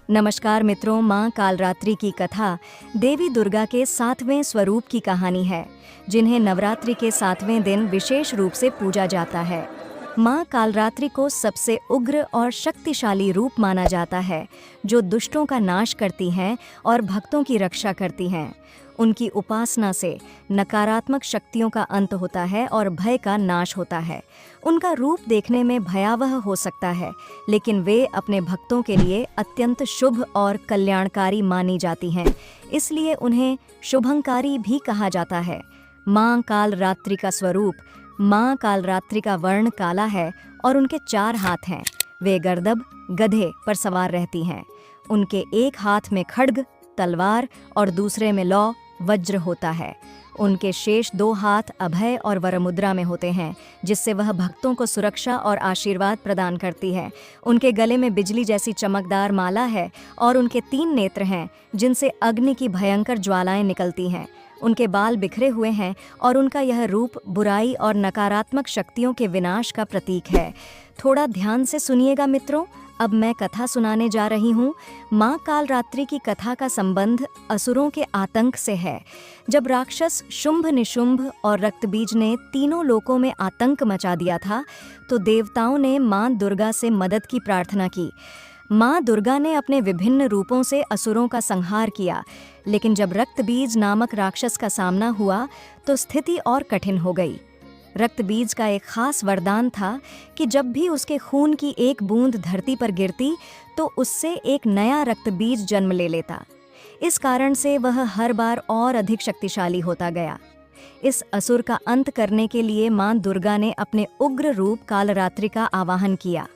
नमस्कार मित्रों, माँ कालरात्रि की कथा देवी दुर्गा के 7वें स्वरूप की कहानी है, जिन्हें नवरात्रि के 7वें दिन विशेष रूप से पूजा जाता है। माँ कालरात्रि को सबसे उग्र और शक्तिशाली रूप माना जाता है, जो दुष्टों का नाश करती हैं और भक्तों की रक्षा करती हैं। उनकी उपासना से नकारात्मक शक्तियों का अंत होता है और भय का नाश होता है। उनका रूप देखने में भयावह हो सकता है, लेकिन वे अपने भक्तों के लिए अत्यंत शुभ और कल्याणकारी मानी जाती हैं, इसलिए उन्हें शुभंकारी भी कहा जाता है। माँ कालरात्रि का स्वरूप। माँ कालरात्रि का वर्ण काला है और उनके 4 हाथ हैं। वे गर्दभ गधे पर सवार रहती हैं। उनके एक हाथ में खड्ग तलवार और दूसरे में लौ वज्र होता है। उनके शेष 2 हाथ अभय और वरमुद्रा में होते हैं, जिससे वह भक्तों को सुरक्षा और आशीर्वाद प्रदान करती है। उनके गले में बिजली जैसी चमकदार माला है और उनके 3 नेत्र हैं, जिनसे अग्नि की भयंकर ज्वालाएं निकलती हैं। उनके बाल बिखरे हुए हैं और उनका यह रूप बुराई और नकारात्मक शक्तियों के विनाश का प्रतीक है। थोड़ा ध्यान से सुनिएगा मित्रों, अब मैं कथा सुनाने जा रही हूँ। माँ कालरात्रि की कथा का संबंध असुरों के आतंक से है। जब राक्षस शुंभ निशुंभ और रक्तबीज ने तीनों लोकों में आतंक मचा दिया था, तो देवताओं ने माँ दुर्गा से मदद की प्रार्थना की। माँ दुर्गा ने अपने विभिन्न रूपों से असुरों का संहार किया, लेकिन जब रक्तबीज नामक राक्षस का सामना हुआ तो स्थिति और कठिन हो गई। रक्तबीज का एक खास वरदान था कि जब भी उसके खून की एक बूंद धरती पर गिरती तो उससे एक नया रक्तबीज जन्म ले लेता। इस कारण से वह हर बार और अधिक शक्तिशाली होता गया। इस असुर का अंत करने के लिए माँ दुर्गा ने अपने उग्र रूप कालरात्रि का आवाहन किया।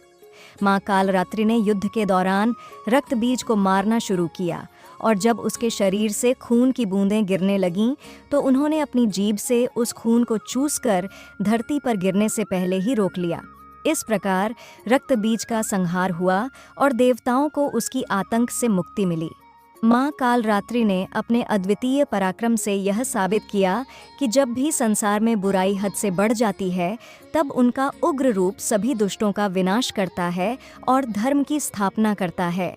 माँ कालरात्रि ने युद्ध के दौरान रक्तबीज को मारना शुरू किया और जब उसके शरीर से खून की बूंदें गिरने लगीं तो उन्होंने अपनी जीभ से उस खून को चूसकर धरती पर गिरने से पहले ही रोक लिया। इस प्रकार रक्तबीज का संहार हुआ और देवताओं को उसकी आतंक से मुक्ति मिली। माँ कालरात्रि ने अपने अद्वितीय पराक्रम से यह साबित किया कि जब भी संसार में बुराई हद से बढ़ जाती है, तब उनका उग्र रूप सभी दुष्टों का विनाश करता है और धर्म की स्थापना करता है।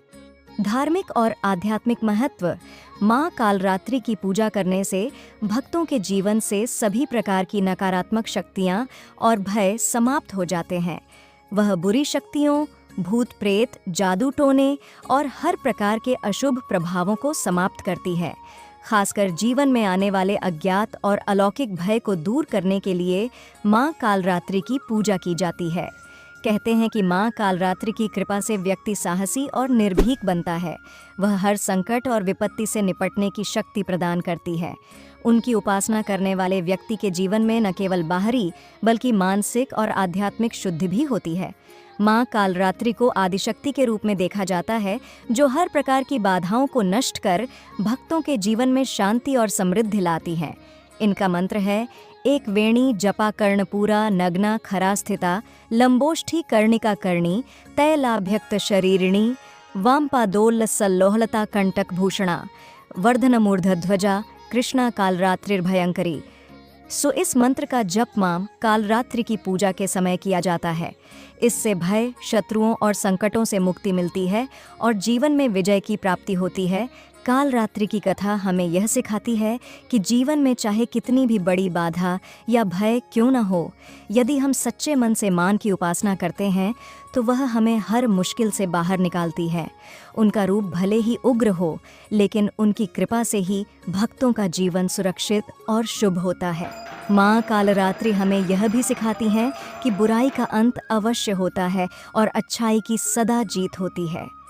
धार्मिक और आध्यात्मिक महत्व। माँ कालरात्रि की पूजा करने से भक्तों के जीवन से सभी प्रकार की नकारात्मक शक्तियाँ और भय समाप्त हो जाते हैं। वह बुरी शक्तियों, भूत प्रेत, जादू टोने और हर प्रकार के अशुभ प्रभावों को समाप्त करती है। खासकर जीवन में आने वाले अज्ञात और अलौकिक भय को दूर करने के लिए माँ कालरात्रि की पूजा की जाती है। कहते हैं कि माँ कालरात्रि की कृपा से व्यक्ति साहसी और निर्भीक बनता है। वह हर संकट और विपत्ति से निपटने की शक्ति प्रदान करती है। उनकी उपासना करने वाले व्यक्ति के जीवन में न केवल बाहरी बल्कि मानसिक और आध्यात्मिक शुद्धि भी होती है। माँ कालरात्रि को आदिशक्ति के रूप में देखा जाता है, जो हर प्रकार की बाधाओं को नष्ट कर भक्तों के जीवन में शांति और समृद्धि लाती हैं। इनका मंत्र है: एक वेणी जपा कर्णपूरा नग्ना खरा स्थिता लंबोष्ठी कर्णिका कर्णी तैलाभ्यक्त शरीरिणी वामपादोल सल्लोहलता कंटक भूषणा वर्धन मूर्धध्वजा कृष्णा कालरात्रिर्भयंकरी। सो इस मंत्र का जप माँ कालरात्रि की पूजा के समय किया जाता है। इससे भय, शत्रुओं और संकटों से मुक्ति मिलती है और जीवन में विजय की प्राप्ति होती है। कालरात्रि की कथा हमें यह सिखाती है कि जीवन में चाहे कितनी भी बड़ी बाधा या भय क्यों न हो, यदि हम सच्चे मन से माँ की उपासना करते हैं तो वह हमें हर मुश्किल से बाहर निकालती है। उनका रूप भले ही उग्र हो, लेकिन उनकी कृपा से ही भक्तों का जीवन सुरक्षित और शुभ होता है। माँ कालरात्रि हमें यह भी सिखाती हैं कि बुराई का अंत अवश्य होता है और अच्छाई की सदा जीत होती है।